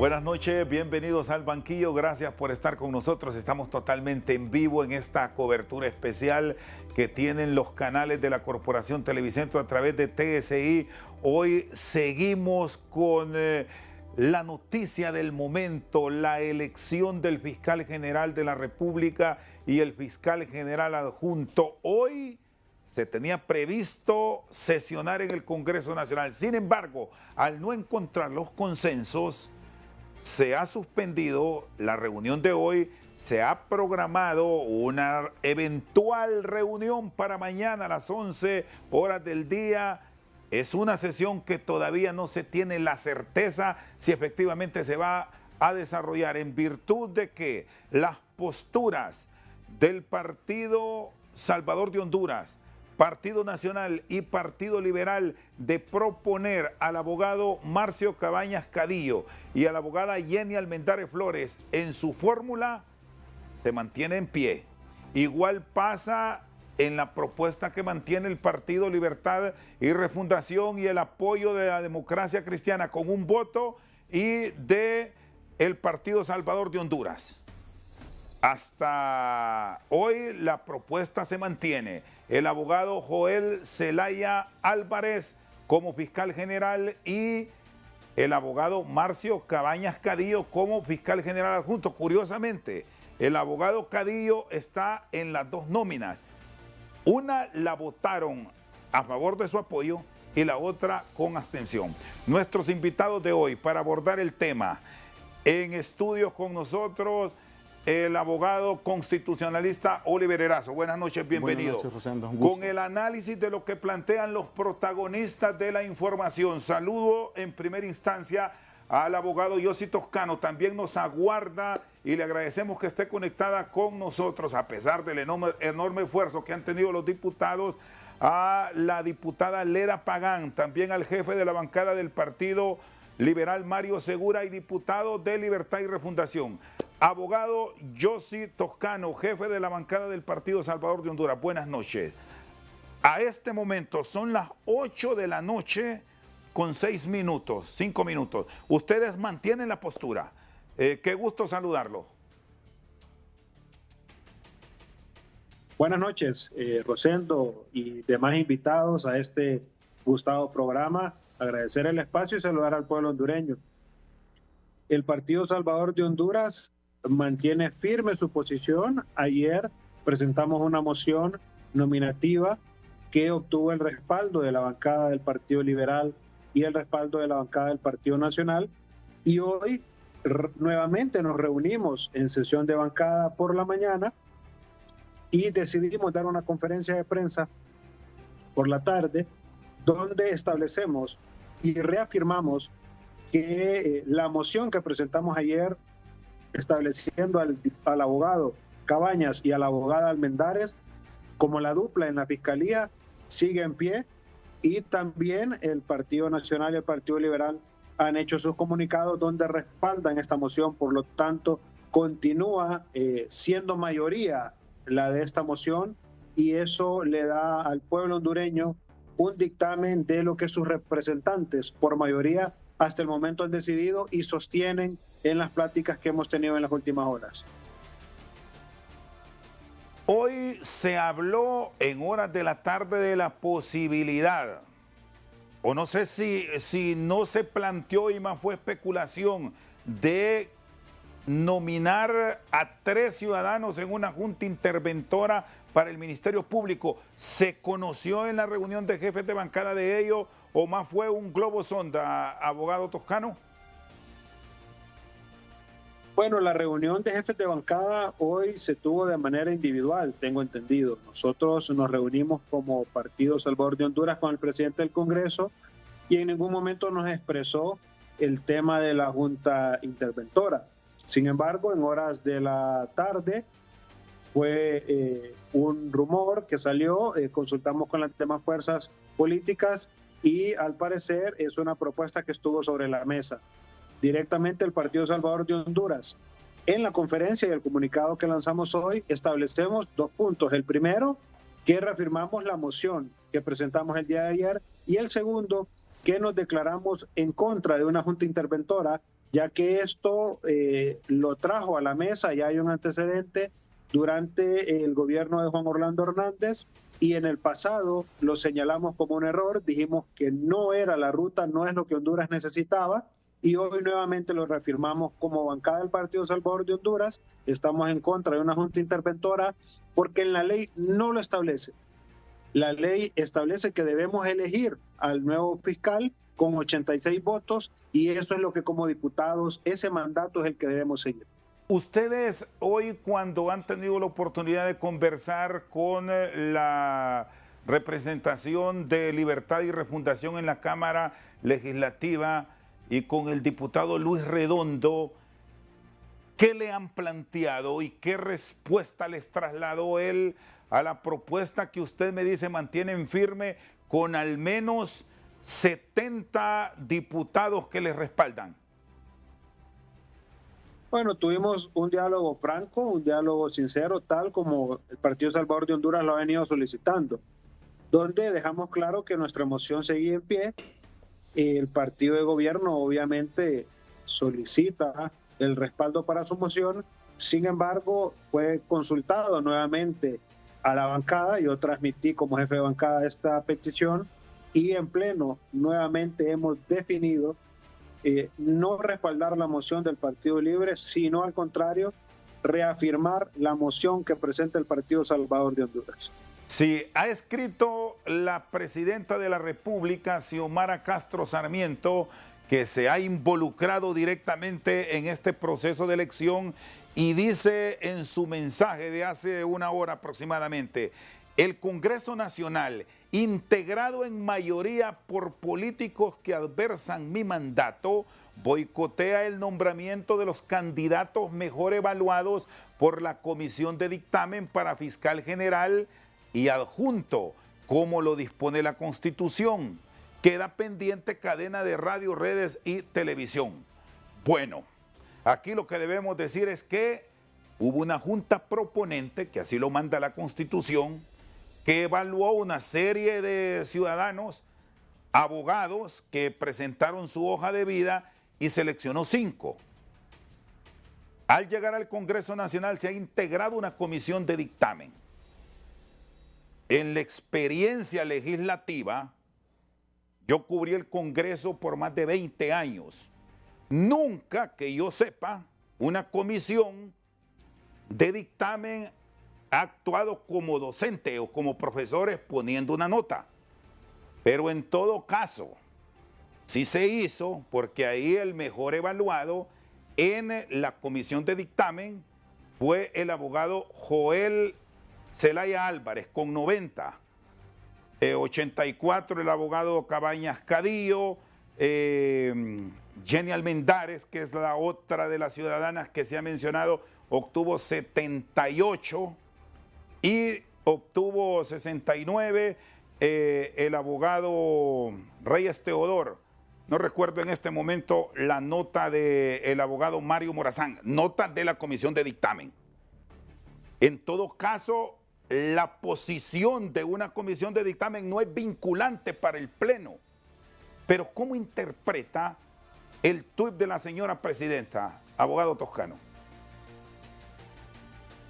Buenas noches, bienvenidos al banquillo, gracias por estar con nosotros. Estamos totalmente en vivo en esta cobertura especial que tienen los canales de la Corporación Televicentro a través de TSI. Hoy seguimos con la noticia del momento, la elección del fiscal general de la República y el fiscal general adjunto. Hoy se tenía previsto sesionar en el Congreso Nacional. Sin embargo, al no encontrar los consensos, se ha suspendido la reunión de hoy, se ha programado una eventual reunión para mañana a las 11 horas del día. Es una sesión que todavía no se tiene la certeza si efectivamente se va a desarrollar, en virtud de que las posturas del Partido Salvador de Honduras, Partido Nacional y Partido Liberal de proponer al abogado Marcio Cabañas Cadillo y a la abogada Jenny Almendares Flores en su fórmula se mantiene en pie. Igual pasa en la propuesta que mantiene el Partido Libertad y Refundación y el apoyo de la democracia cristiana con un voto y de el Partido Salvador de Honduras. Hasta hoy la propuesta se mantiene. El abogado Joel Zelaya Álvarez como fiscal general y el abogado Marcio Cabañas Cadillo como fiscal general adjunto. Curiosamente, el abogado Cadillo está en las dos nóminas. Una la votaron a favor de su apoyo y la otra con abstención. Nuestros invitados de hoy para abordar el tema en estudios con nosotros, el abogado constitucionalista Oliver Erazo. Buenas noches, bienvenido. Buenas noches, Rosendo. Un gusto. Con el análisis de lo que plantean los protagonistas de la información. Saludo en primera instancia al abogado Yossi Toscano. También nos aguarda y le agradecemos que esté conectada con nosotros a pesar del enorme esfuerzo que han tenido los diputados, a la diputada Leda Pagán, también al jefe de la bancada del Partido Liberal Mario Segura y diputado de Libertad y Refundación. Abogado Yossi Toscano, jefe de la bancada del Partido Salvador de Honduras. Buenas noches. A este momento son las 8 de la noche con 5 minutos. Ustedes mantienen la postura. Qué gusto saludarlo. Buenas noches, Rosendo y demás invitados a este gustado programa. Agradecer el espacio y saludar al pueblo hondureño. El Partido Salvador de Honduras mantiene firme su posición. Ayer presentamos una moción nominativa que obtuvo el respaldo de la bancada del Partido Liberal y el respaldo de la bancada del Partido Nacional. Y hoy nuevamente nos reunimos en sesión de bancada por la mañana y decidimos dar una conferencia de prensa por la tarde donde establecemos y reafirmamos que la moción que presentamos ayer estableciendo al abogado Cabañas y a la abogada Almendares como la dupla en la fiscalía sigue en pie, y también el Partido Nacional y el Partido Liberal han hecho sus comunicados donde respaldan esta moción. Por lo tanto, continúa siendo mayoría la de esta moción, y eso le da al pueblo hondureño un dictamen de lo que sus representantes por mayoría hasta el momento han decidido y sostienen en las pláticas que hemos tenido en las últimas horas. Hoy se habló en horas de la tarde de la posibilidad, o no sé si no se planteó y más fue especulación, de nominar a 3 ciudadanos en una junta interventora para el Ministerio Público. ¿Se conoció en la reunión de jefes de bancada de ello o más fue un globo sonda, abogado Toscano? Bueno, la reunión de jefes de bancada hoy se tuvo de manera individual, tengo entendido. Nosotros nos reunimos como Partido Salvador de Honduras con el presidente del Congreso y en ningún momento nos expresó el tema de la junta interventora. Sin embargo, en horas de la tarde fue un rumor que salió, consultamos con las demás fuerzas políticas y al parecer es una propuesta que estuvo sobre la mesa. Directamente el Partido Salvador de Honduras. En la conferencia y el comunicado que lanzamos hoy establecemos 2 puntos. El primero, que reafirmamos la moción que presentamos el día de ayer, y el segundo, que nos declaramos en contra de una junta interventora ya que esto lo trajo a la mesa, ya hay un antecedente durante el gobierno de Juan Orlando Hernández, y en el pasado lo señalamos como un error, dijimos que no era la ruta, no es lo que Honduras necesitaba, y hoy nuevamente lo reafirmamos como bancada del Partido Salvador de Honduras. Estamos en contra de una junta interventora porque en la ley no lo establece. La ley establece que debemos elegir al nuevo fiscal con 86 votos, y eso es lo que como diputados, ese mandato es el que debemos seguir. Ustedes hoy, cuando han tenido la oportunidad de conversar con la representación de Libertad y Refundación en la Cámara Legislativa y con el diputado Luis Redondo, ¿qué le han planteado y qué respuesta les trasladó él a la propuesta que usted me dice mantienen firme con al menos 70 diputados que les respaldan? Bueno, tuvimos un diálogo franco, un diálogo sincero, tal como el Partido Salvador de Honduras lo ha venido solicitando, donde dejamos claro que nuestra moción seguía en pie. El partido de gobierno obviamente solicita el respaldo para su moción, sin embargo fue consultado nuevamente a la bancada. Yo transmití como jefe de bancada esta petición, y en pleno nuevamente hemos definido no respaldar la moción del Partido Libre, sino al contrario, reafirmar la moción que presenta el Partido Salvador de Honduras. Sí, ha escrito la presidenta de la República, Xiomara Castro Sarmiento, que se ha involucrado directamente en este proceso de elección, y dice en su mensaje de hace una hora aproximadamente: el Congreso Nacional, integrado en mayoría por políticos que adversan mi mandato, boicotea el nombramiento de los candidatos mejor evaluados por la Comisión de Dictamen para Fiscal General y Adjunto, como lo dispone la Constitución. Queda pendiente cadena de radio, redes y televisión. Bueno, aquí lo que debemos decir es que hubo una junta proponente, que así lo manda la Constitución, que evaluó una serie de ciudadanos, abogados, que presentaron su hoja de vida y seleccionó 5. Al llegar al Congreso Nacional se ha integrado una comisión de dictamen. En la experiencia legislativa, yo cubrí el Congreso por más de 20 años. Nunca, que yo sepa, una comisión de dictamen ha actuado como docente o como profesores poniendo una nota. Pero en todo caso, sí se hizo, porque ahí el mejor evaluado en la comisión de dictamen fue el abogado Joel Zelaya Álvarez con 90, 84 el abogado Cabañas Cadillo, Jenny Almendares, que es la otra de las ciudadanas que se ha mencionado, obtuvo 78 y obtuvo 69 el abogado Reyes Teodoro. No recuerdo en este momento la nota del abogado Mario Morazán, nota de la comisión de dictamen. En todo caso, la posición de una comisión de dictamen no es vinculante para el Pleno. Pero ¿cómo interpreta el tuit de la señora presidenta, abogado Toscano?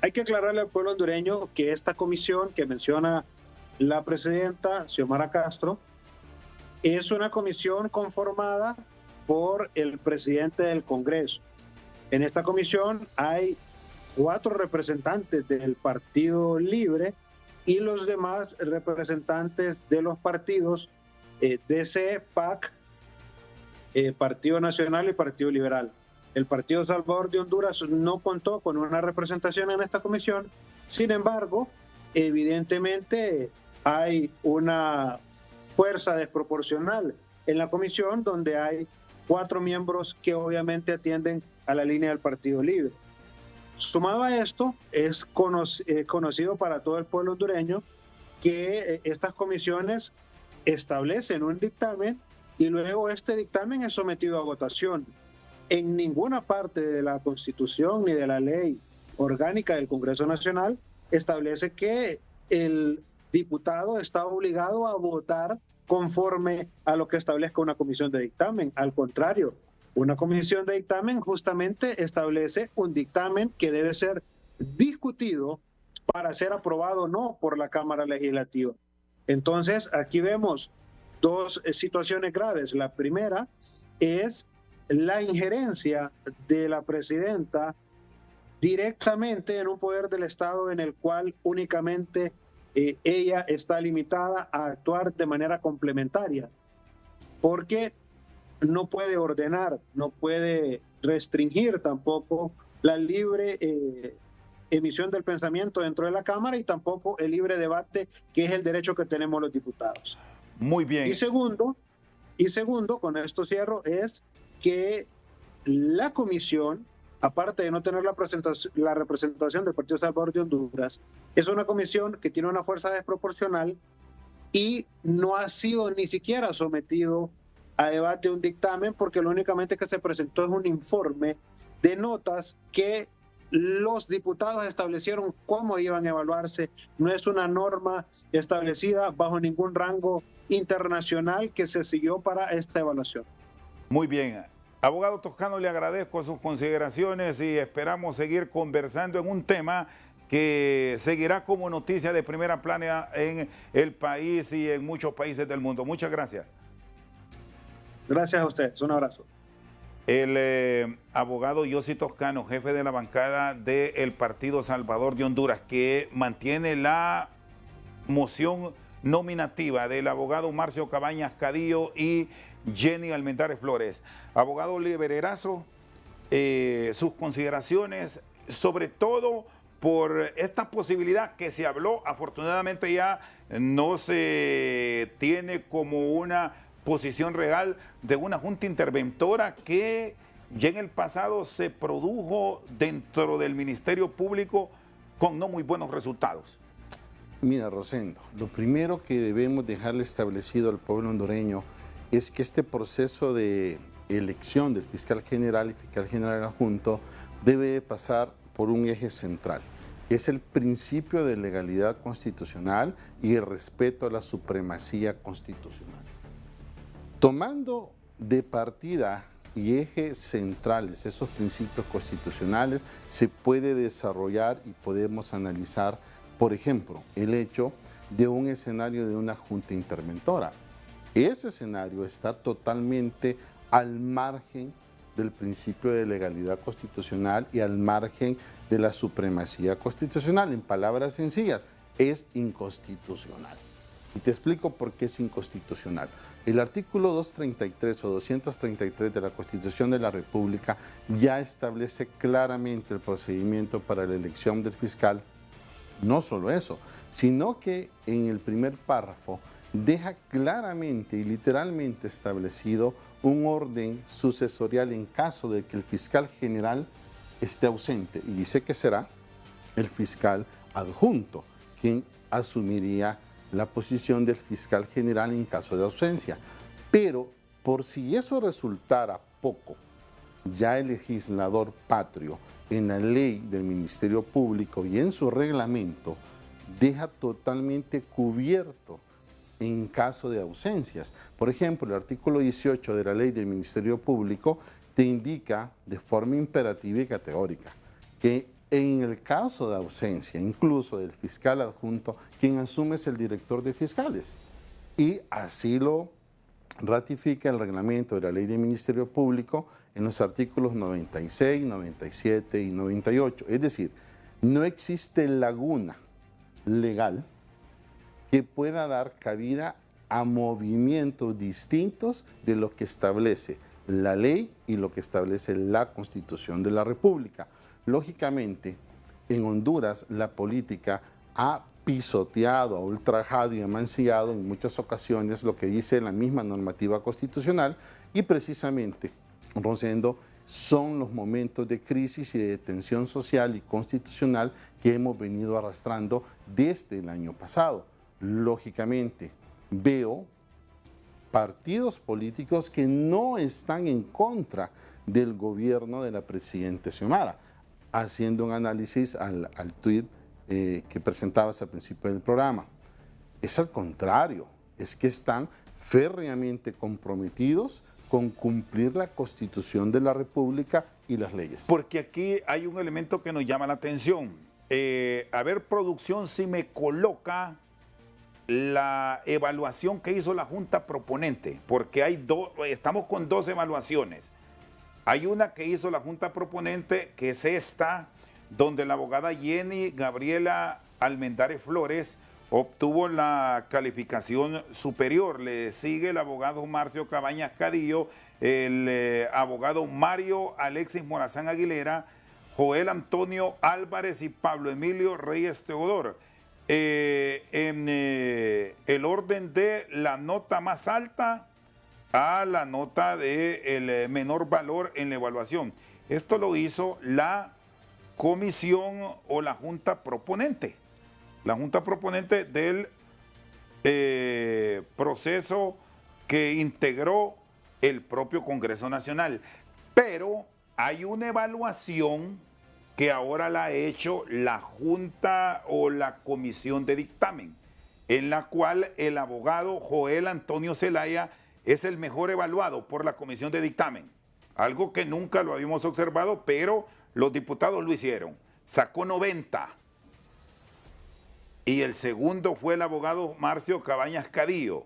Hay que aclararle al pueblo hondureño que esta comisión que menciona la presidenta Xiomara Castro es una comisión conformada por el presidente del Congreso. En esta comisión hay 4 representantes del Partido Libre y los demás representantes de los partidos DC, PAC, Partido Nacional y Partido Liberal. El Partido Salvador de Honduras no contó con una representación en esta comisión. Sin embargo, evidentemente hay una fuerza desproporcional en la comisión, donde hay 4 miembros que obviamente atienden a la línea del Partido Libre. Sumado a esto, es conocido para todo el pueblo hondureño que estas comisiones establecen un dictamen y luego este dictamen es sometido a votación. En ninguna parte de la Constitución ni de la ley orgánica del Congreso Nacional establece que el diputado está obligado a votar conforme a lo que establezca una comisión de dictamen. Al contrario, Una comisión de dictamen justamente establece un dictamen que debe ser discutido para ser aprobado o no por la Cámara Legislativa. Entonces, aquí vemos dos situaciones graves. La primera es la injerencia de la presidenta directamente en un poder del Estado en el cual únicamente ella está limitada a actuar de manera complementaria, porque no puede ordenar, no puede restringir tampoco la libre emisión del pensamiento dentro de la Cámara y tampoco el libre debate, que es el derecho que tenemos los diputados. Muy bien. Y segundo, con esto cierro, es que la comisión, aparte de no tener la representación del Partido Salvador de Honduras, es una comisión que tiene una fuerza desproporcional y no ha sido ni siquiera sometido a debate un dictamen, porque lo únicamente que se presentó es un informe de notas que los diputados establecieron cómo iban a evaluarse. No es una norma establecida bajo ningún rango internacional que se siguió para esta evaluación. Muy bien. Abogado Toscano, le agradezco sus consideraciones y esperamos seguir conversando en un tema que seguirá como noticia de primera plana en el país y en muchos países del mundo. Muchas gracias. Gracias a ustedes. Un abrazo. El abogado Yossi Toscano, jefe de la bancada del Partido Salvador de Honduras, que mantiene la moción nominativa del abogado Marcio Cabañas Cadillo y Jenny Almendares Flores. Abogado Libererazo, sus consideraciones, sobre todo por esta posibilidad que se habló, afortunadamente ya no se tiene como una posición real de una junta interventora que ya en el pasado se produjo dentro del Ministerio Público con no muy buenos resultados. Mira, Rosendo, lo primero que debemos dejarle establecido al pueblo hondureño es que este proceso de elección del fiscal general y fiscal general adjunto debe pasar por un eje central, que es el principio de legalidad constitucional y el respeto a la supremacía constitucional. Tomando de partida y ejes centrales esos principios constitucionales, se puede desarrollar y podemos analizar, por ejemplo, el hecho de un escenario de una junta interventora. Ese escenario está totalmente al margen del principio de legalidad constitucional y al margen de la supremacía constitucional. En palabras sencillas, es inconstitucional. Y te explico por qué es inconstitucional. El artículo 233 o 233 de la Constitución de la República ya establece claramente el procedimiento para la elección del fiscal. No solo eso, sino que en el primer párrafo deja claramente y literalmente establecido un orden sucesorial en caso de que el fiscal general esté ausente, y dice que será el fiscal adjunto quien asumiría la posición del fiscal general en caso de ausencia. Pero por si eso resultara poco, ya el legislador patrio en la ley del Ministerio Público y en su reglamento deja totalmente cubierto en caso de ausencias. Por ejemplo, el artículo 18 de la ley del Ministerio Público te indica de forma imperativa y categórica que en el caso de ausencia, incluso del fiscal adjunto, quien asume es el director de fiscales. Y así lo ratifica el reglamento de la ley del Ministerio Público en los artículos 96, 97 y 98. Es decir, no existe laguna legal que pueda dar cabida a movimientos distintos de lo que establece la ley y lo que establece la Constitución de la República. Lógicamente, en Honduras la política ha pisoteado, ha ultrajado y ha mancillado en muchas ocasiones lo que dice la misma normativa constitucional y precisamente, Rosendo, son los momentos de crisis y de tensión social y constitucional que hemos venido arrastrando desde el año pasado. Lógicamente, veo partidos políticos que no están en contra del gobierno de la presidenta Xiomara, haciendo un análisis al tuit que presentabas al principio del programa. Es al contrario, es que están férreamente comprometidos con cumplir la Constitución de la República y las leyes. Porque aquí hay un elemento que nos llama la atención. A ver, producción, si me coloca la evaluación que hizo la Junta Proponente, porque estamos con dos evaluaciones. Hay una que hizo la Junta Proponente, que es esta, donde la abogada Jenny Gabriela Almendares Flores obtuvo la calificación superior. Le sigue el abogado Marcio Cabañas Cadillo, el abogado Mario Alexis Morazán Aguilera, Joel Antonio Álvarez y Pablo Emilio Reyes Teodoro. En el orden de la nota más alta a la nota de menor valor en la evaluación. Esto lo hizo la comisión o la Junta Proponente. La Junta Proponente del proceso que integró el propio Congreso Nacional. Pero hay una evaluación que ahora la ha hecho la Junta o la Comisión de Dictamen, en la cual el abogado Joel Antonio Zelaya es el mejor evaluado por la Comisión de Dictamen. Algo que nunca lo habíamos observado, pero los diputados lo hicieron. Sacó 90. Y el segundo fue el abogado Marcio Cabañas Cadillo,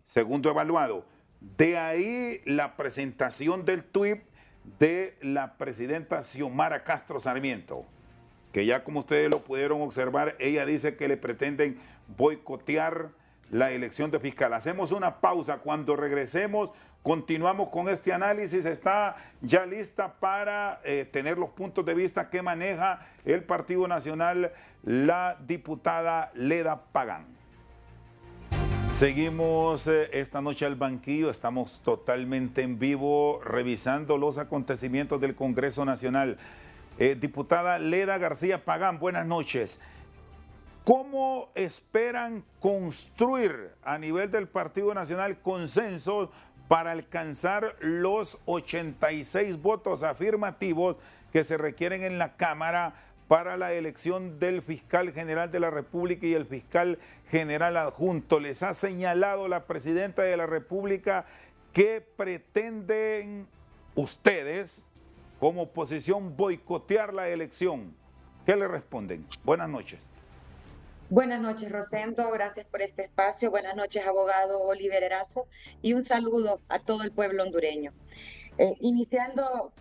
segundo evaluado. De ahí la presentación del tuit de la presidenta Xiomara Castro Sarmiento, que ya como ustedes lo pudieron observar, ella dice que le pretenden boicotear la elección de fiscal. Hacemos una pausa, cuando regresemos continuamos con este análisis. Está ya lista para tener los puntos de vista que maneja el Partido Nacional la diputada Leda Pagán. Seguimos esta noche al banquillo, estamos totalmente en vivo revisando los acontecimientos del Congreso Nacional. Diputada Leda García Pagán, buenas noches. ¿Cómo esperan construir a nivel del Partido Nacional consensos para alcanzar los 86 votos afirmativos que se requieren en la Cámara para la elección del fiscal general de la República y el fiscal general adjunto? Les ha señalado la presidenta de la República que pretenden ustedes, como oposición, boicotear la elección. ¿Qué le responden? Buenas noches. Buenas noches, Rosendo. Gracias por este espacio. Buenas noches, abogado Oliver Erazo. Y un saludo a todo el pueblo hondureño. Iniciando,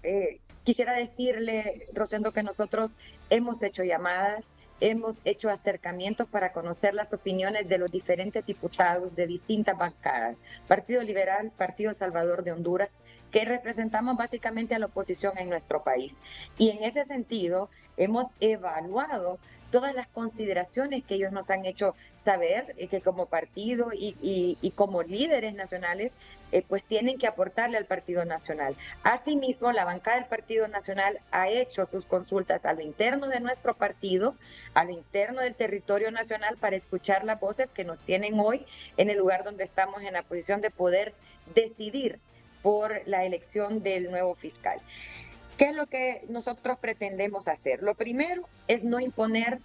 quisiera decirle, Rosendo, que nosotros hemos hecho llamadas, hemos hecho acercamientos para conocer las opiniones de los diferentes diputados de distintas bancadas, Partido Liberal, Partido Salvador de Honduras, que representamos básicamente a la oposición en nuestro país. Y en ese sentido, hemos evaluado todas las consideraciones que ellos nos han hecho saber, que como partido y como líderes nacionales, pues tienen que aportarle al Partido Nacional. Asimismo, la bancada del Partido Nacional ha hecho sus consultas a lo interno de nuestro partido, a lo interno del territorio nacional, para escuchar las voces que nos tienen hoy en el lugar donde estamos en la posición de poder decidir por la elección del nuevo fiscal. ¿Qué es lo que nosotros pretendemos hacer? Lo primero es no imponer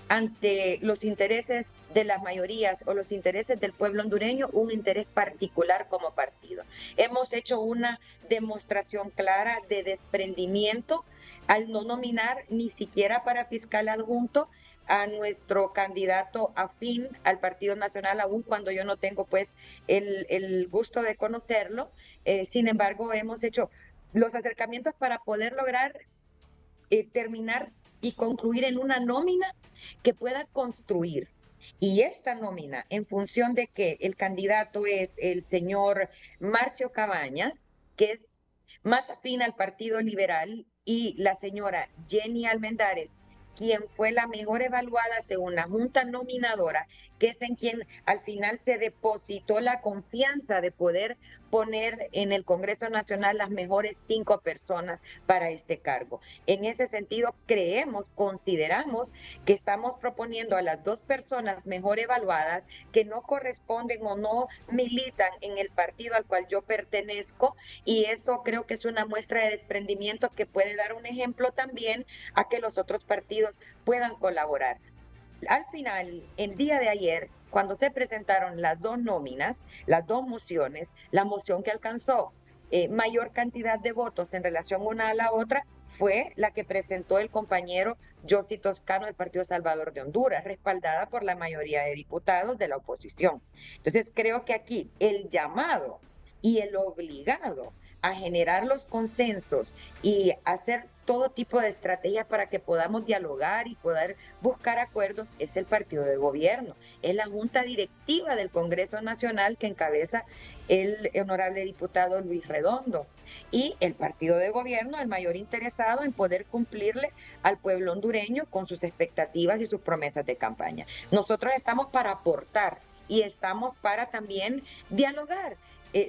ante los intereses de las mayorías o los intereses del pueblo hondureño un interés particular como partido. Hemos hecho una demostración clara de desprendimiento al no nominar ni siquiera para fiscal adjunto a nuestro candidato afín al Partido Nacional, aún cuando yo no tengo pues el gusto de conocerlo. Sin embargo, hemos hecho los acercamientos para poder lograr terminar y concluir en una nómina que pueda construir. Y esta nómina, en función de que el candidato es el señor Marcio Cabañas, que es más afín al Partido Liberal, y la señora Jenny Almendares, quien fue la mejor evaluada según la Junta Nominadora, que es en quien al final se depositó la confianza de poder poner en el Congreso Nacional las mejores 5 personas para este cargo. En ese sentido, consideramos que estamos proponiendo a las 2 personas mejor evaluadas que no corresponden o no militan en el partido al cual yo pertenezco, y eso creo que es una muestra de desprendimiento que puede dar un ejemplo también a que los otros partidos puedan colaborar. Al final, el día de ayer, cuando se presentaron las 2 nóminas, las 2 mociones, la moción que alcanzó mayor cantidad de votos en relación una a la otra fue la que presentó el compañero Yossi Toscano del Partido Salvador de Honduras, respaldada por la mayoría de diputados de la oposición. Entonces creo que aquí el llamado y el obligado a generar los consensos y hacer todo tipo de estrategias para que podamos dialogar y poder buscar acuerdos es el partido de gobierno, es la junta directiva del Congreso Nacional que encabeza el honorable diputado Luis Redondo, y el partido de gobierno, el mayor interesado en poder cumplirle al pueblo hondureño con sus expectativas y sus promesas de campaña. Nosotros estamos para aportar y estamos para también dialogar.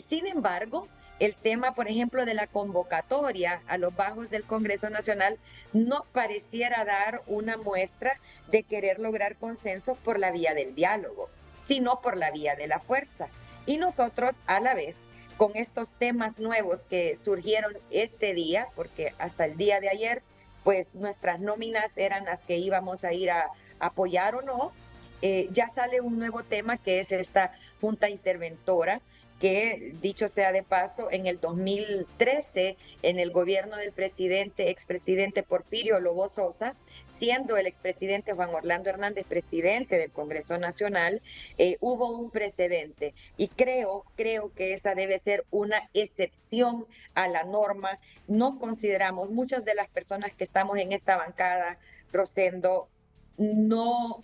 Sin embargo, el tema, por ejemplo, de la convocatoria a los bajos del Congreso Nacional no pareciera dar una muestra de querer lograr consenso por la vía del diálogo, sino por la vía de la fuerza. Y nosotros, a la vez, con estos temas nuevos que surgieron este día, porque hasta el día de ayer, pues nuestras nóminas eran las que íbamos a ir a apoyar o no, ya sale un nuevo tema que es esta junta interventora, que, dicho sea de paso, en el 2013, en el gobierno del expresidente Porfirio Lobo Sosa, siendo el expresidente Juan Orlando Hernández presidente del Congreso Nacional, hubo un precedente. Y creo que esa debe ser una excepción a la norma. No consideramos, muchas de las personas que estamos en esta bancada, Rosendo, no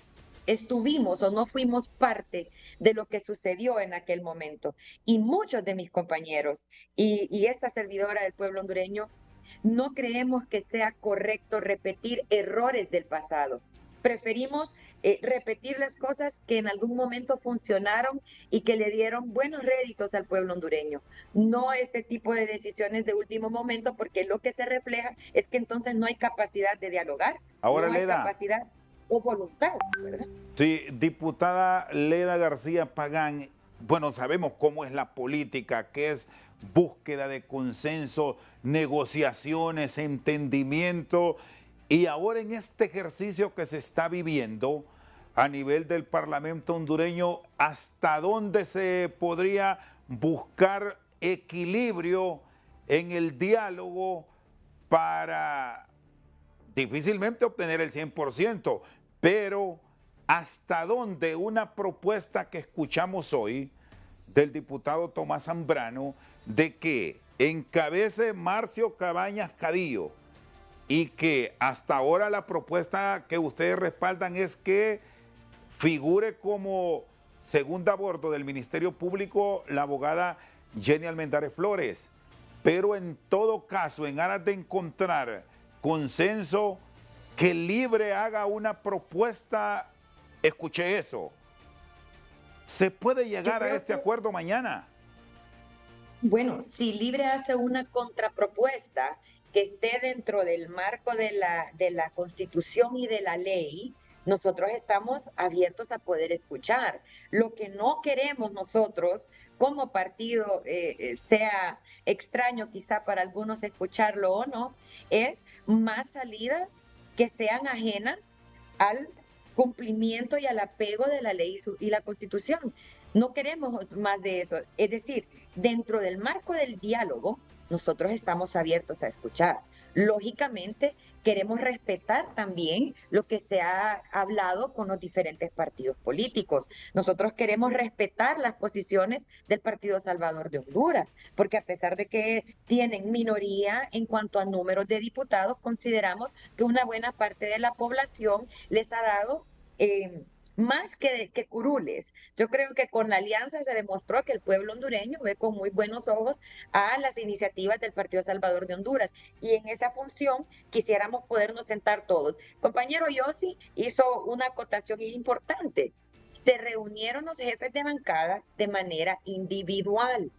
estuvimos o no fuimos parte de lo que sucedió en aquel momento. Y muchos de mis compañeros y esta servidora del pueblo hondureño no creemos que sea correcto repetir errores del pasado. Preferimos repetir las cosas que en algún momento funcionaron y que le dieron buenos réditos al pueblo hondureño. No este tipo de decisiones de último momento, porque lo que se refleja es que entonces no hay capacidad de dialogar, Ahora, no hay Leda, capacidad o voluntad, ¿verdad? sí, diputada Leda García Pagán, bueno, sabemos cómo es la política, que es búsqueda de consenso, negociaciones, entendimiento, y ahora en este ejercicio que se está viviendo a nivel del Parlamento hondureño, ¿hasta dónde se podría buscar equilibrio en el diálogo para difícilmente obtener el 100%, pero hasta dónde una propuesta que escuchamos hoy del diputado Tomás Zambrano de que encabece Marcio Cabañas Cadillo y que hasta ahora la propuesta que ustedes respaldan es que figure como segunda a bordo del Ministerio Público la abogada Jenny Almendares Flores, pero en todo caso, en aras de encontrar consenso, que Libre haga una propuesta, escuché eso, ¿se puede llegar a este acuerdo mañana? Bueno, si Libre hace una contrapropuesta que esté dentro del marco de la Constitución y de la ley, nosotros estamos abiertos a poder escuchar. Lo que no queremos nosotros como partido, sea extraño quizá para algunos escucharlo o no, es más salidas que sean ajenas al cumplimiento y al apego de la ley y la Constitución. No queremos más de eso. Es decir, dentro del marco del diálogo, nosotros estamos abiertos a escuchar. Lógicamente, queremos respetar también lo que se ha hablado con los diferentes partidos políticos. Nosotros queremos respetar las posiciones del Partido Salvador de Honduras, porque a pesar de que tienen minoría en cuanto a números de diputados, consideramos que una buena parte de la población les ha dado más que curules. Yo creo que con la alianza se demostró que el pueblo hondureño ve con muy buenos ojos a las iniciativas del Partido Salvador de Honduras, y en esa función quisiéramos podernos sentar todos. Compañero Yossi hizo una acotación importante. Se reunieron los jefes de bancada de manera individual.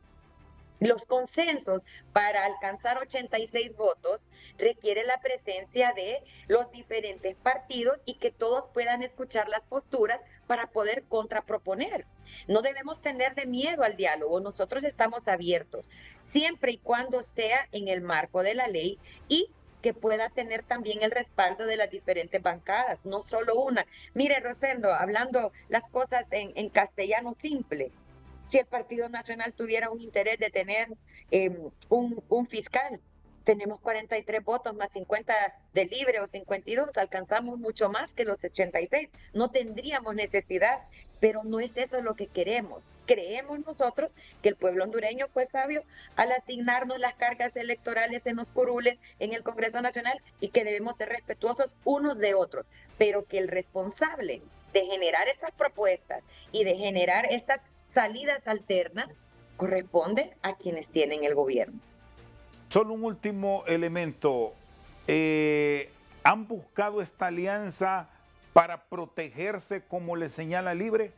Los consensos para alcanzar 86 votos requiere la presencia de los diferentes partidos y que todos puedan escuchar las posturas para poder contraproponer. No debemos tener de miedo al diálogo, nosotros estamos abiertos, siempre y cuando sea en el marco de la ley y que pueda tener también el respaldo de las diferentes bancadas, no solo una. Mire, Rosendo, hablando las cosas en castellano simple, Si el Partido Nacional tuviera un interés de tener un fiscal, tenemos 43 votos más 50 de Libre o 52, alcanzamos mucho más que los 86. No tendríamos necesidad, pero no es eso lo que queremos. Creemos nosotros que el pueblo hondureño fue sabio al asignarnos las cargas electorales en los curules en el Congreso Nacional y que debemos ser respetuosos unos de otros, pero que el responsable de generar estas propuestas y de generar estas salidas alternas corresponde a quienes tienen el gobierno. Solo un último elemento. ¿Han buscado esta alianza para protegerse como le señala Libre?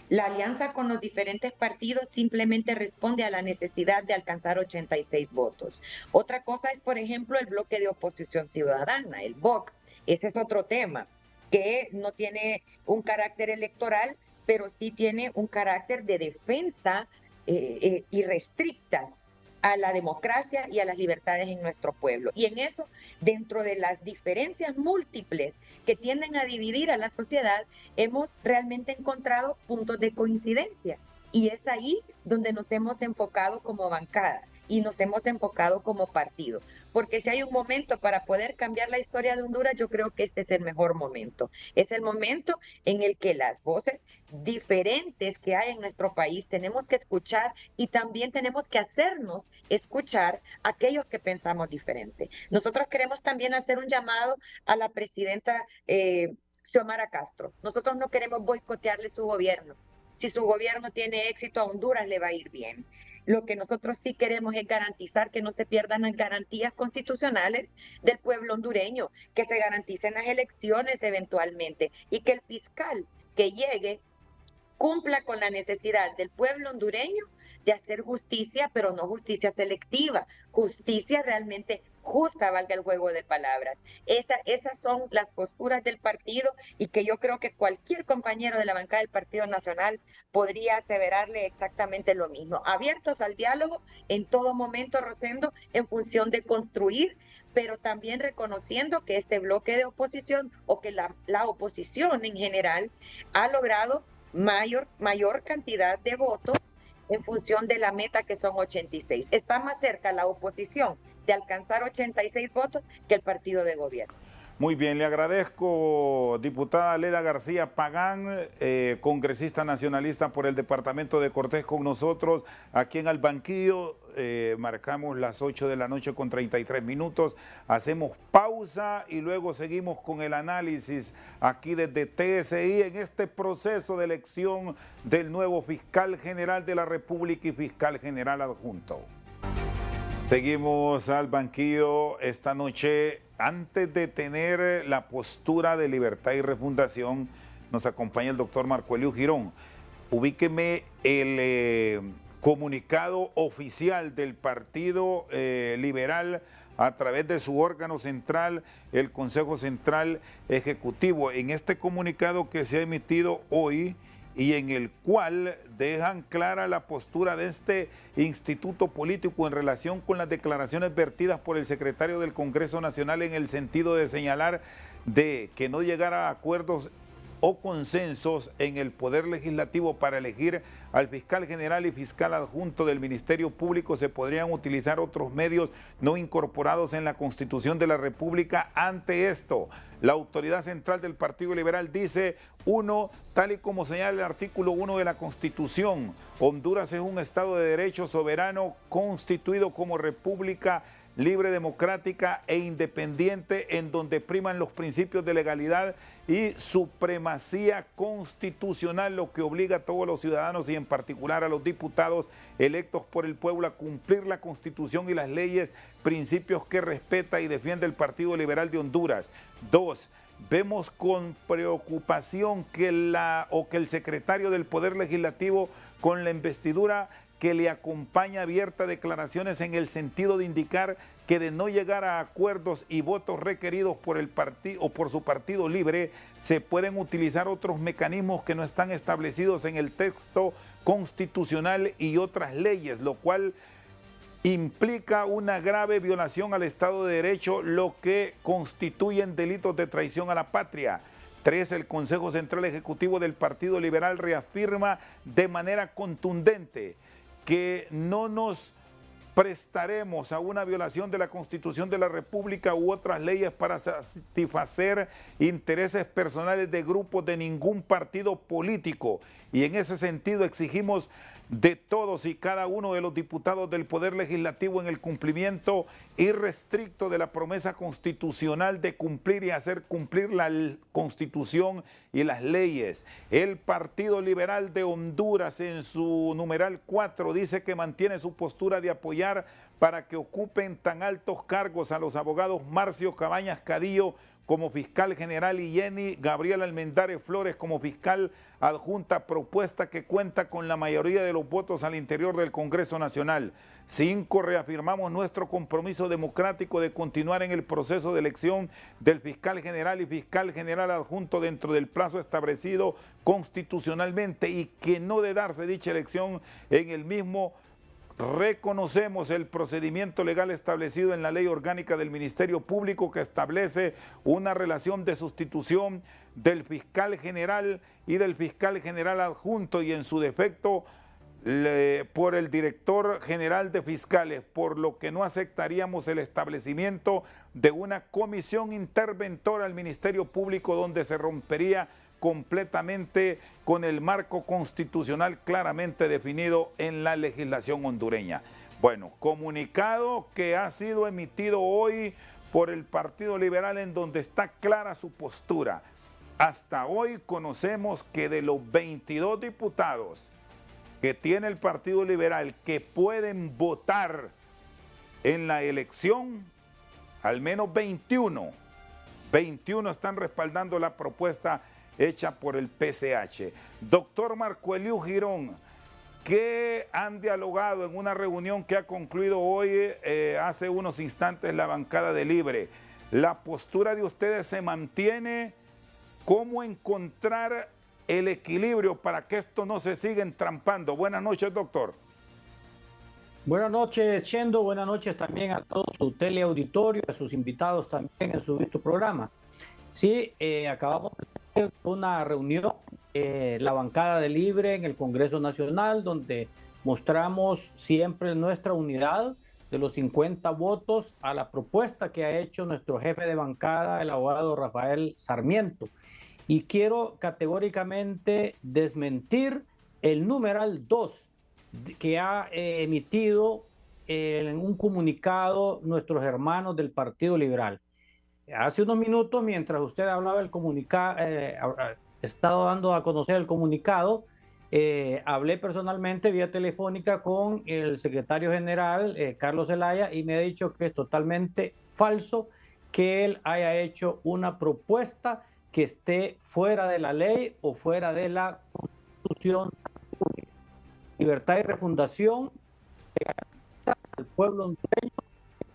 La alianza con los diferentes partidos simplemente responde a la necesidad de alcanzar 86 votos. Otra cosa es, por ejemplo, el bloque de oposición ciudadana, el BOC. Ese es otro tema, que no tiene un carácter electoral, pero sí tiene un carácter de defensa irrestricta a la democracia y a las libertades en nuestro pueblo. Y en eso, dentro de las diferencias múltiples que tienden a dividir a la sociedad, hemos realmente encontrado puntos de coincidencia. Y es ahí donde nos hemos enfocado como bancada y nos hemos enfocado como partido. Porque si hay un momento para poder cambiar la historia de Honduras, yo creo que este es el mejor momento. Es el momento en el que las voces diferentes que hay en nuestro país tenemos que escuchar y también tenemos que hacernos escuchar a aquellos que pensamos diferente. Nosotros queremos también hacer un llamado a la presidenta Xiomara Castro. Nosotros no queremos boicotearle su gobierno. Si su gobierno tiene éxito, a Honduras le va a ir bien. Lo que nosotros sí queremos es garantizar que no se pierdan las garantías constitucionales del pueblo hondureño, que se garanticen las elecciones eventualmente y que el fiscal que llegue cumpla con la necesidad del pueblo hondureño de hacer justicia, pero no justicia selectiva, justicia realmente justa, valga el juego de palabras. Esas son las posturas del partido y que yo creo que cualquier compañero de la bancada del Partido Nacional podría aseverarle exactamente lo mismo. Abiertos al diálogo en todo momento, Rosendo, en función de construir, pero también reconociendo que este bloque de oposición o que la oposición en general ha logrado mayor cantidad de votos en función de la meta que son 86. Está más cerca la oposición de alcanzar 86 votos que el partido de gobierno. Muy bien, le agradezco, diputada Leda García Pagán, congresista nacionalista por el departamento de Cortés con nosotros aquí en el banquillo. Marcamos las 8 de la noche con 33 minutos, hacemos pausa y luego seguimos con el análisis aquí desde TSI en este proceso de elección del nuevo fiscal general de la República y fiscal general adjunto. Seguimos al banquillo esta noche. Antes de tener la postura de Libertad y Refundación, nos acompaña el doctor Marco Elio Girón. Ubíqueme el comunicado oficial del Partido Liberal a través de su órgano central, el Consejo Central Ejecutivo. En este comunicado que se ha emitido hoy y en el cual dejan clara la postura de este instituto político en relación con las declaraciones vertidas por el secretario del Congreso Nacional en el sentido de señalar de que no llegara a acuerdos o consensos en el Poder Legislativo para elegir al fiscal general y fiscal adjunto del Ministerio Público, se podrían utilizar otros medios no incorporados en la Constitución de la República. Ante esto, la autoridad central del Partido Liberal dice: 1, tal y como señala el artículo 1 de la Constitución, Honduras es un Estado de Derecho soberano constituido como república libre, democrática e independiente, en donde priman los principios de legalidad y supremacía constitucional, lo que obliga a todos los ciudadanos y en particular a los diputados electos por el pueblo a cumplir la Constitución y las leyes, principios que respeta y defiende el Partido Liberal de Honduras. 2, vemos con preocupación que el secretario del Poder Legislativo, con la investidura que le acompaña, abierta declaraciones en el sentido de indicar que de no llegar a acuerdos y votos requeridos por el partido o por su partido Libre, se pueden utilizar otros mecanismos que no están establecidos en el texto constitucional y otras leyes, lo cual implica una grave violación al Estado de Derecho, lo que constituyen delitos de traición a la patria. 3. El Consejo Central Ejecutivo del Partido Liberal reafirma de manera contundente que no nos prestaremos a una violación de la Constitución de la República u otras leyes para satisfacer intereses personales de grupos de ningún partido político. Y en ese sentido exigimos de todos y cada uno de los diputados del Poder Legislativo en el cumplimiento irrestricto de la promesa constitucional de cumplir y hacer cumplir la Constitución y las leyes. El Partido Liberal de Honduras en su numeral 4 dice que mantiene su postura de apoyar para que ocupen tan altos cargos a los abogados Marcio Cabañas Cadillo como fiscal general y Jenny Gabriela Almendares Flores como fiscal adjunta, propuesta que cuenta con la mayoría de los votos al interior del Congreso Nacional. 5. Reafirmamos nuestro compromiso democrático de continuar en el proceso de elección del fiscal general y fiscal general adjunto dentro del plazo establecido constitucionalmente y que no de darse dicha elección en el mismo. Reconocemos el procedimiento legal establecido en la Ley Orgánica del Ministerio Público que establece una relación de sustitución del fiscal general y del fiscal general adjunto y en su defecto por el director general de fiscales, por lo que no aceptaríamos el establecimiento de una comisión interventora al Ministerio Público donde se rompería completamente con el marco constitucional claramente definido en la legislación hondureña. Bueno, comunicado que ha sido emitido hoy por el Partido Liberal en donde está clara su postura. Hasta hoy conocemos que de los 22 diputados que tiene el Partido Liberal que pueden votar en la elección, al menos 21 están respaldando la propuesta hecha por el PCH. Doctor Marco Eliu Girón, ¿qué han dialogado en una reunión que ha concluido hoy, hace unos instantes, la bancada de Libre? ¿La postura de ustedes se mantiene? ¿Cómo encontrar el equilibrio para que esto no se siga entrampando? Buenas noches, doctor. Buenas noches, Chendo. Buenas noches también a todo su teleauditorio, a sus invitados también en su programa. Sí, acabamos de hacer una reunión, la bancada de Libre en el Congreso Nacional, donde mostramos siempre nuestra unidad de los 50 votos a la propuesta que ha hecho nuestro jefe de bancada, el abogado Rafael Sarmiento. Y quiero categóricamente desmentir el numeral 2 que ha emitido en un comunicado nuestros hermanos del Partido Liberal. Hace unos minutos, mientras usted hablaba del comunicado, estaba dando a conocer el comunicado, hablé personalmente vía telefónica con el secretario general, Carlos Zelaya, y me ha dicho que es totalmente falso que él haya hecho una propuesta que esté fuera de la ley o fuera de la Constitución. Libertad y refundación al pueblo hondureño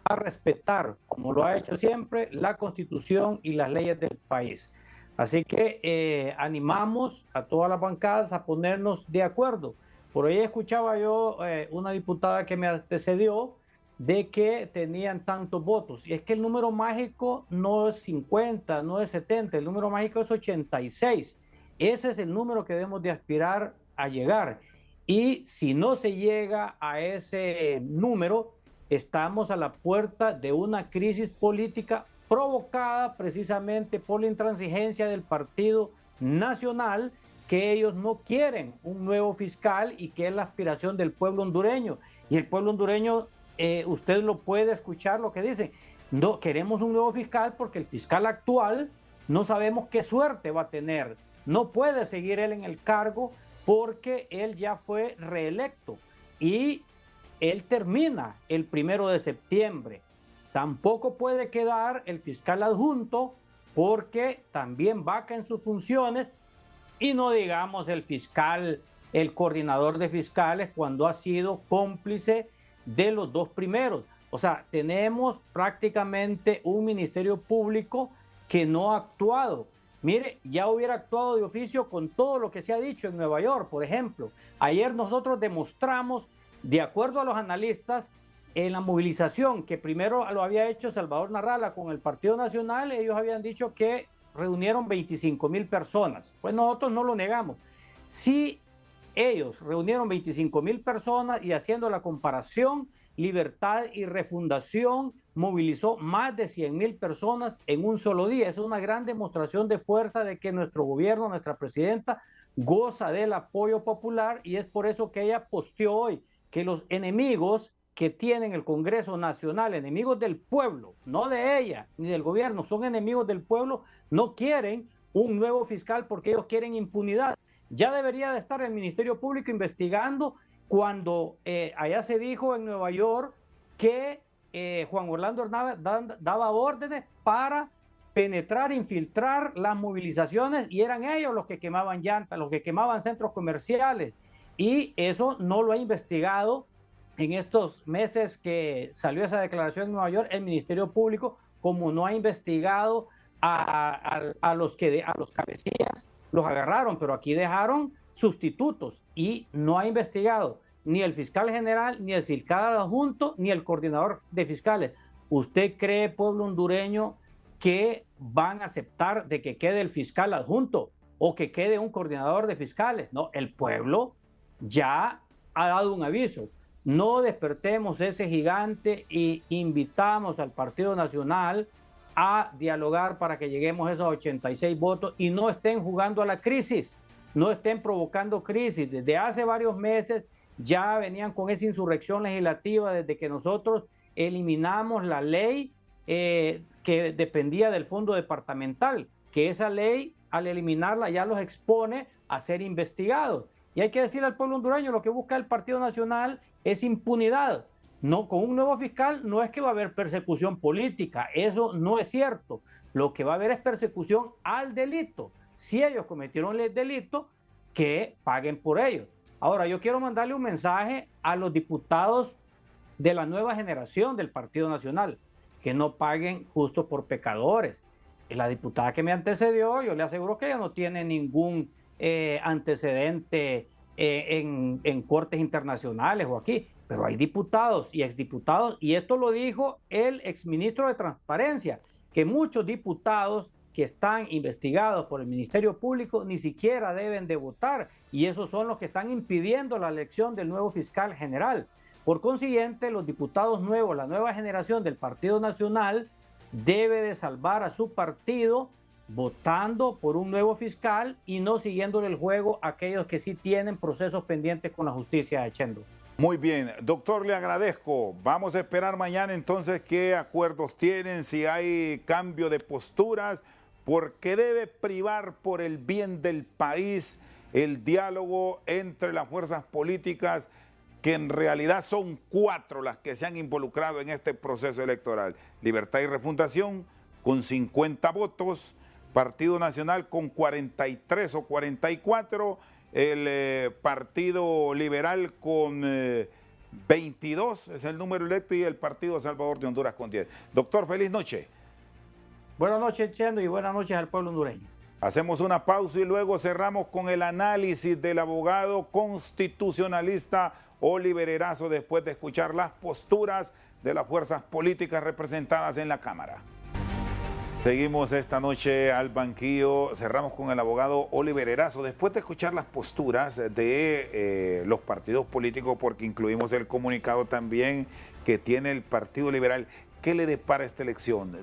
a respetar, como lo ha hecho siempre, la Constitución y las leyes del país. Así que animamos a todas las bancadas a ponernos de acuerdo. Por ahí escuchaba yo una diputada que me antecedió de que tenían tantos votos. Y es que el número mágico no es 50, no es 70, el número mágico es 86. Ese es el número que debemos de aspirar a llegar. Y si no se llega a ese número, estamos a la puerta de una crisis política provocada precisamente por la intransigencia del Partido Nacional, que ellos no quieren un nuevo fiscal y que es la aspiración del pueblo hondureño. Y el pueblo hondureño, usted lo puede escuchar lo que dice, no queremos un nuevo fiscal porque el fiscal actual no sabemos qué suerte va a tener, no puede seguir él en el cargo porque él ya fue reelecto y él termina el 1 de septiembre. Tampoco puede quedar el fiscal adjunto porque también vaca en sus funciones, y no digamos el fiscal, el coordinador de fiscales, cuando ha sido cómplice de los dos primeros. O sea, tenemos prácticamente un ministerio público que no ha actuado. Mire, ya hubiera actuado de oficio con todo lo que se ha dicho en Nueva York, por ejemplo. Ayer nosotros demostramos, de acuerdo a los analistas, en la movilización que primero lo había hecho Salvador Narrala con el Partido Nacional, ellos habían dicho que reunieron 25,000 personas. Pues nosotros no lo negamos. Si ellos reunieron 25,000 personas y haciendo la comparación, Libertad y Refundación movilizó más de 100,000 personas en un solo día. Es una gran demostración de fuerza de que nuestro gobierno, nuestra presidenta, goza del apoyo popular, y es por eso que ella posteó hoy que los enemigos que tienen el Congreso Nacional, enemigos del pueblo, no de ella ni del gobierno, son enemigos del pueblo, no quieren un nuevo fiscal porque ellos quieren impunidad. Ya debería de estar el Ministerio Público investigando cuando allá se dijo en Nueva York que Juan Orlando Hernández daba órdenes para penetrar, infiltrar las movilizaciones, y eran ellos los que quemaban llantas, los que quemaban centros comerciales, y eso no lo ha investigado en estos meses que salió esa declaración en Nueva York el Ministerio Público, como no ha investigado a los cabecillas. Los agarraron, pero aquí dejaron sustitutos y no ha investigado ni el fiscal general, ni el fiscal adjunto, ni el coordinador de fiscales. ¿Usted cree, pueblo hondureño, que van a aceptar de que quede el fiscal adjunto o que quede un coordinador de fiscales? No, el pueblo ya ha dado un aviso. No despertemos ese gigante y invitamos al Partido Nacional a dialogar para que lleguemos a esos 86 votos y no estén jugando a la crisis, no estén provocando crisis. Desde hace varios meses ya venían con esa insurrección legislativa desde que nosotros eliminamos la ley que dependía del fondo departamental, que esa ley al eliminarla ya los expone a ser investigados. Y hay que decirle al pueblo hondureño, lo que busca el Partido Nacional es impunidad. No, con un nuevo fiscal no es que va a haber persecución política, eso no es cierto. Lo que va a haber es persecución al delito. Si ellos cometieron el delito, que paguen por ello. Ahora, yo quiero mandarle un mensaje a los diputados de la nueva generación del Partido Nacional, que no paguen justo por pecadores. La diputada que me antecedió, yo le aseguro que ella no tiene ningún antecedente en cortes internacionales o aquí, pero hay diputados y exdiputados, y esto lo dijo el exministro de Transparencia, que muchos diputados que están investigados por el Ministerio Público ni siquiera deben de votar, y esos son los que están impidiendo la elección del nuevo fiscal general. Por consiguiente, los diputados nuevos, la nueva generación del Partido Nacional, debe de salvar a su partido votando por un nuevo fiscal y no siguiéndole el juego a aquellos que sí tienen procesos pendientes con la justicia de Chendo. Muy bien, doctor, le agradezco. Vamos a esperar mañana entonces qué acuerdos tienen, si hay cambio de posturas, porque debe privar por el bien del país el diálogo entre las fuerzas políticas, que en realidad son 4 las que se han involucrado en este proceso electoral. Libertad y Refundación con 50 votos, Partido Nacional con 43 o 44, el Partido Liberal con 22, es el número electo, y el Partido Salvador de Honduras con 10. Doctor, feliz noche. Buenas noches, Chendo, y buenas noches al pueblo hondureño. Hacemos una pausa y luego cerramos con el análisis del abogado constitucionalista Oliver Erazo, después de escuchar las posturas de las fuerzas políticas representadas en la Cámara. Seguimos esta noche al banquillo, cerramos con el abogado Oliver Erazo, después de escuchar las posturas de los partidos políticos, porque incluimos el comunicado también que tiene el Partido Liberal. ¿Qué le depara esta elección?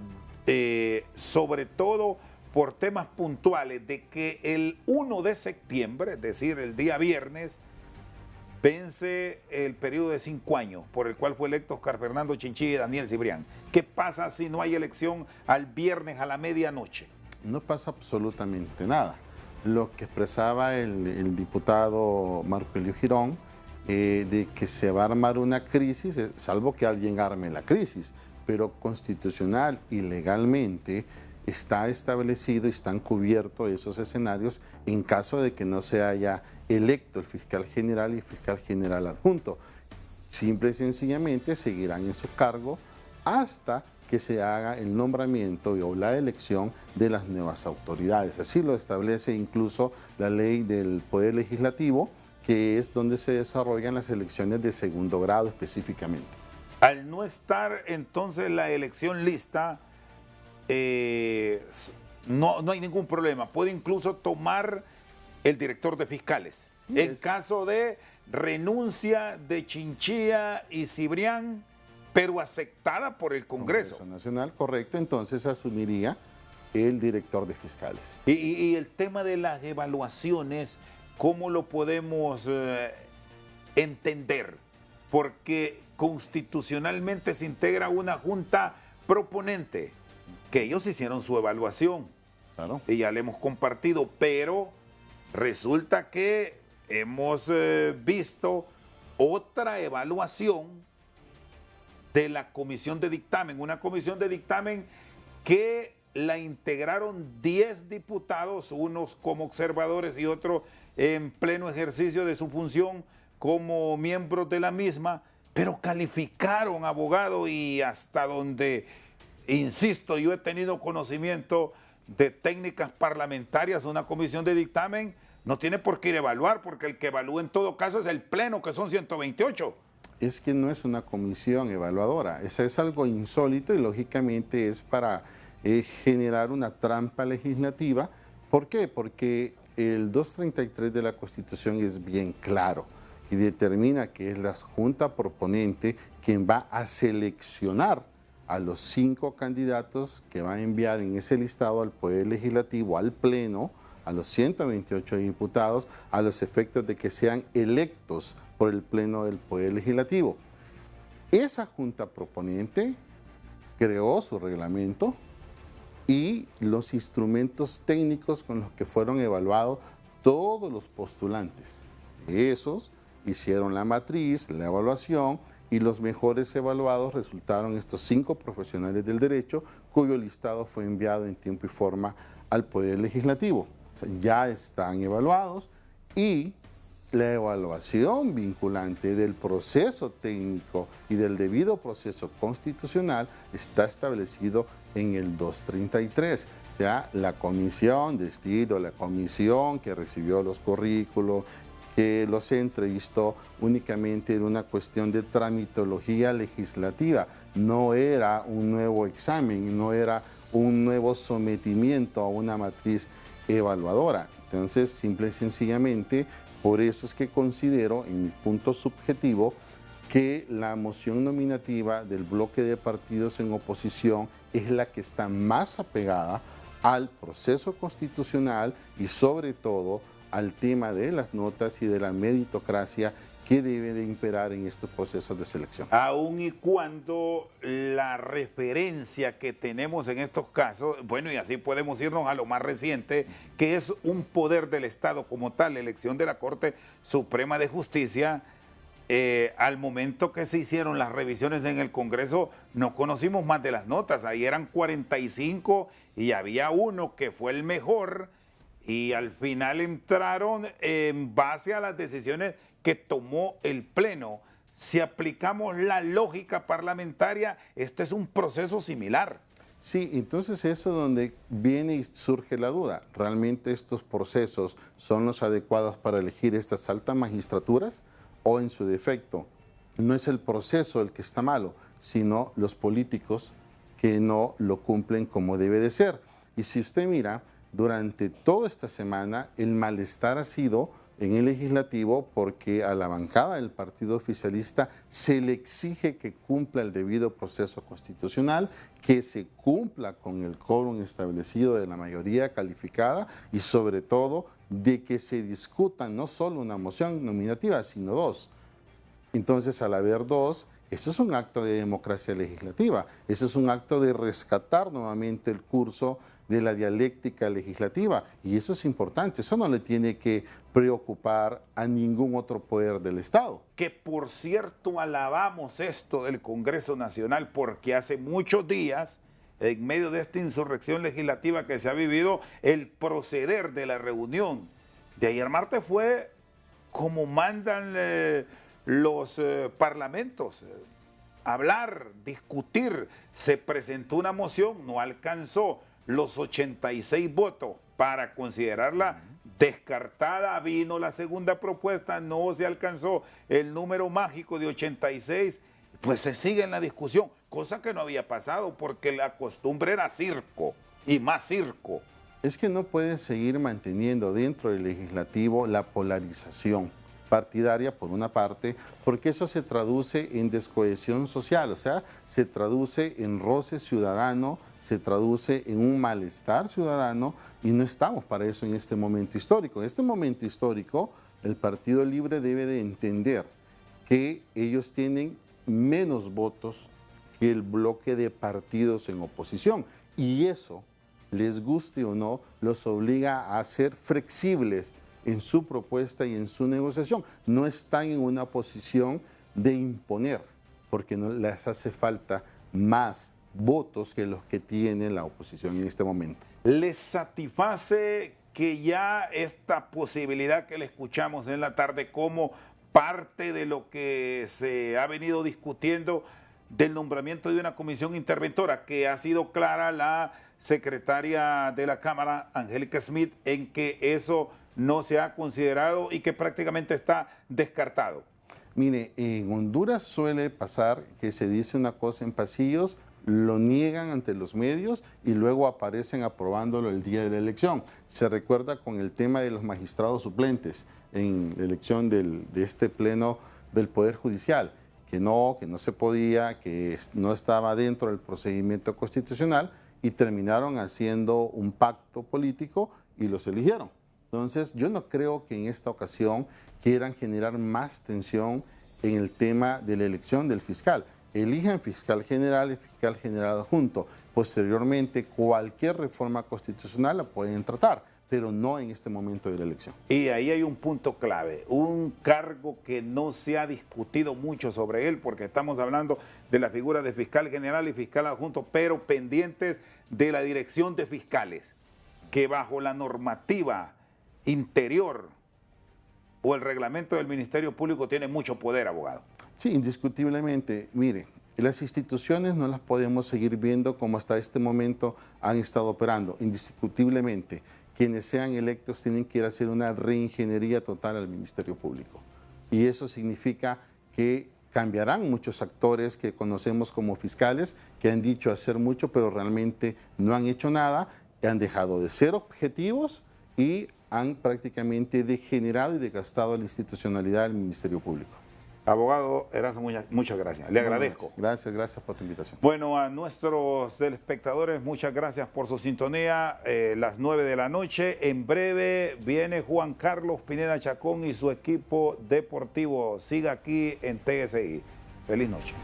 Sobre todo por temas puntuales de que el 1 de septiembre, es decir, el día viernes, vence el periodo de 5 años por el cual fue electo Oscar Fernando Chinchilla y Daniel Cibrián. ¿Qué pasa si no hay elección al viernes a la medianoche? No pasa absolutamente nada. Lo que expresaba el diputado Marco Elio Girón, de que se va a armar una crisis, salvo que alguien arme la crisis, pero constitucional y legalmente está establecido y están cubiertos esos escenarios en caso de que no se haya electo el fiscal general y el fiscal general adjunto. Simple y sencillamente seguirán en su cargo hasta que se haga el nombramiento o la elección de las nuevas autoridades. Así lo establece incluso la ley del Poder Legislativo, que es donde se desarrollan las elecciones de segundo grado específicamente. Al no estar entonces la elección lista, no hay ningún problema. Puede incluso tomar el director de fiscales. Sí, en caso de renuncia de Chinchilla y Cibrián, pero aceptada por el Congreso Nacional, correcto, entonces asumiría el director de fiscales. Y el tema de las evaluaciones, ¿cómo lo podemos entender? Porque constitucionalmente se integra una junta proponente, que ellos hicieron su evaluación, claro, y ya la hemos compartido, pero resulta que hemos visto otra evaluación de la comisión de dictamen, una comisión de dictamen que la integraron 10 diputados, unos como observadores y otros en pleno ejercicio de su función como miembros de la misma, pero calificaron, abogado, y hasta donde, insisto, yo he tenido conocimiento de técnicas parlamentarias, una comisión de dictamen no tiene por qué ir a evaluar, porque el que evalúa en todo caso es el Pleno, que son 128. Es que no es una comisión evaluadora, eso es algo insólito y lógicamente es para generar una trampa legislativa. ¿Por qué? Porque el 233 de la Constitución es bien claro y determina que es la Junta Proponente quien va a seleccionar a los 5 candidatos que va a enviar en ese listado al Poder Legislativo, al Pleno, a los 128 diputados, a los efectos de que sean electos por el Pleno del Poder Legislativo. Esa Junta Proponente creó su reglamento y los instrumentos técnicos con los que fueron evaluados todos los postulantes. Esos hicieron la matriz, la evaluación, y los mejores evaluados resultaron estos 5 profesionales del derecho, cuyo listado fue enviado en tiempo y forma al Poder Legislativo. O sea, ya están evaluados y la evaluación vinculante del proceso técnico y del debido proceso constitucional está establecido en el 233. O sea, la comisión de estilo, la comisión que recibió los currículos, que los entrevistó, únicamente era una cuestión de tramitología legislativa, no era un nuevo examen, no era un nuevo sometimiento a una matriz evaluadora. Entonces, simple y sencillamente, por eso es que considero, en mi punto subjetivo, que la moción nominativa del bloque de partidos en oposición es la que está más apegada al proceso constitucional y sobre todo al tema de las notas y de la meritocracia que debe de imperar en estos procesos de selección. Aun y cuando la referencia que tenemos en estos casos, bueno, y así podemos irnos a lo más reciente, que es un poder del Estado como tal, la elección de la Corte Suprema de Justicia, al momento que se hicieron las revisiones en el Congreso, no conocimos más de las notas, ahí eran 45 y había uno que fue el mejor, y al final entraron en base a las decisiones que tomó el Pleno. Si aplicamos la lógica parlamentaria, este es un proceso similar. Sí, entonces eso es donde viene y surge la duda. ¿Realmente estos procesos son los adecuados para elegir estas altas magistraturas? ¿O en su defecto, no es el proceso el que está malo, sino los políticos que no lo cumplen como debe de ser? Y si usted mira, durante toda esta semana el malestar ha sido en el legislativo porque a la bancada del partido oficialista se le exige que cumpla el debido proceso constitucional, que se cumpla con el quórum establecido de la mayoría calificada y sobre todo de que se discuta no solo una moción nominativa, sino 2. Entonces, al haber 2, eso es un acto de democracia legislativa, eso es un acto de rescatar nuevamente el curso de la dialéctica legislativa, y eso es importante, eso no le tiene que preocupar a ningún otro poder del Estado. Que por cierto alabamos esto del Congreso Nacional porque hace muchos días, en medio de esta insurrección legislativa que se ha vivido, el proceder de la reunión de ayer martes fue como mandan los parlamentos, hablar, discutir. Se presentó una moción, no alcanzó los 86 votos para considerarla descartada, vino la segunda propuesta, no se alcanzó el número mágico de 86, pues se sigue en la discusión, cosa que no había pasado porque la costumbre era circo y más circo. Es que no pueden seguir manteniendo dentro del legislativo la polarización partidaria, por una parte, porque eso se traduce en descohesión social, o sea, se traduce en roce ciudadano, se traduce en un malestar ciudadano, y no estamos para eso en este momento histórico. En este momento histórico, el Partido Libre debe de entender que ellos tienen menos votos que el bloque de partidos en oposición, y eso, les guste o no, los obliga a ser flexibles en su propuesta y en su negociación. No están en una posición de imponer, porque no les hace falta más votos que los que tiene la oposición en este momento. ¿Les satisface que ya esta posibilidad que le escuchamos en la tarde como parte de lo que se ha venido discutiendo del nombramiento de una comisión interventora, que ha sido clara la secretaria de la Cámara, Angélica Smith, en que eso no se ha considerado y que prácticamente está descartado? Mire, en Honduras suele pasar que se dice una cosa en pasillos, lo niegan ante los medios y luego aparecen aprobándolo el día de la elección. Se recuerda con el tema de los magistrados suplentes en la elección de este pleno del Poder Judicial, que no se podía, que no estaba dentro del procedimiento constitucional, y terminaron haciendo un pacto político y los eligieron. Entonces, yo no creo que en esta ocasión quieran generar más tensión en el tema de la elección del fiscal. Elijan fiscal general y fiscal general adjunto. Posteriormente, cualquier reforma constitucional la pueden tratar, pero no en este momento de la elección. Y ahí hay un punto clave, un cargo que no se ha discutido mucho sobre él, porque estamos hablando de la figura de fiscal general y fiscal adjunto, pero pendientes de la dirección de fiscales, que bajo la normativa interior o el reglamento del Ministerio Público tiene mucho poder, abogado. Sí, indiscutiblemente. Mire, las instituciones no las podemos seguir viendo como hasta este momento han estado operando. Indiscutiblemente, quienes sean electos tienen que ir a hacer una reingeniería total al Ministerio Público. Y eso significa que cambiarán muchos actores que conocemos como fiscales, que han dicho hacer mucho, pero realmente no han hecho nada, han dejado de ser objetivos y han prácticamente degenerado y desgastado la institucionalidad del Ministerio Público. Abogado Erazo, muchas gracias. Le agradezco. Gracias por tu invitación. Bueno, a nuestros telespectadores, muchas gracias por su sintonía. Las 9 de la noche. En breve viene Juan Carlos Pineda Chacón y su equipo deportivo. Siga aquí en TSI. Feliz noche.